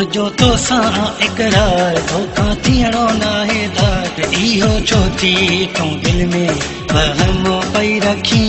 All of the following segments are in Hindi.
मुझो तो सा इकरार धोखा थियणो नाहे दाग इहो छो थी तूं दिल में वहम पई रखी।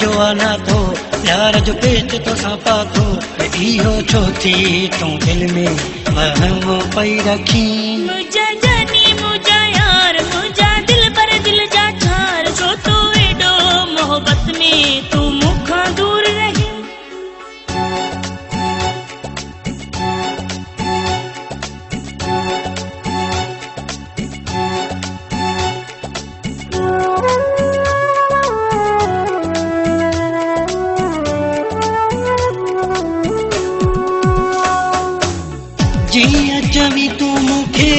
जो आना तो प्यार जो पेच तो सापा तो इहो छो थी तूं दिल में वहम पई रखी। मुझा जानी मुझा यार मुझा दिल पर दिल जा छार छो तो एडो मोहब्बत में तू मुखा दूर रही। जिया चवी तू मुखे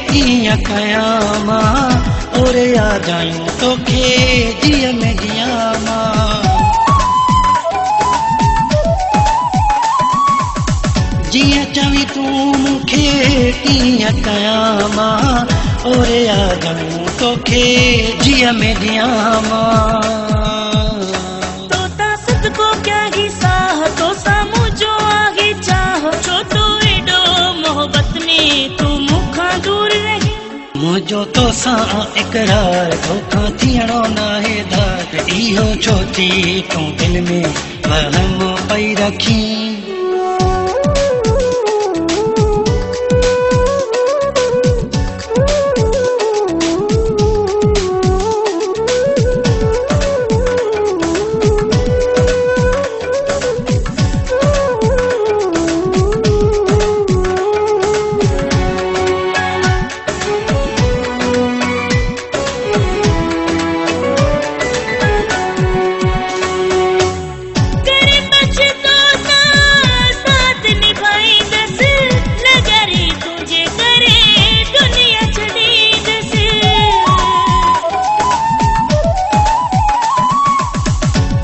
तिया कया मां और आ जायूं तोखे जिया में जिया मां। जिया चवी तू मुखे तिया कया मां और आ जायूं तोखे जिया में जिया मां। तो ता सदको क्या ही साह तो सामू जो आगे चाह छो तो मोहब्बत में तू मुखा दूर रही। मुझो तो सा इकरार धोखा थियणो नाहे दाग इहो छो थी तूं दिल में वहम पई रखी।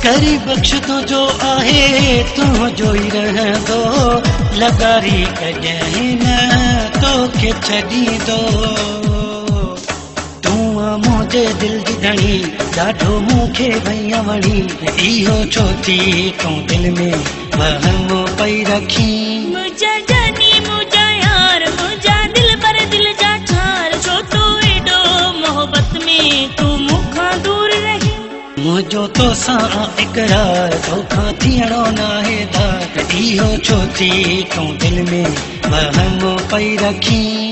करी बख्श तो जो आहे तू जो ही रहंदो लगारी कॾहिं न तोखे छॾी दो। तू मुंहिंजे दिल जी धणी ॾाढो मूंखे भई वणी इहो छो थी तूं दिल में वहम पई रखी। मुझा जानी मुझा यार मुझा दिल पर दिल जा छार छो तो एडो मोहब्बत में तू मुखा दूर रही। मुझो तो सा इकरार धोखा थियणो नाहे दाग इहो छो थी तूं दिल में वहम पई रखी।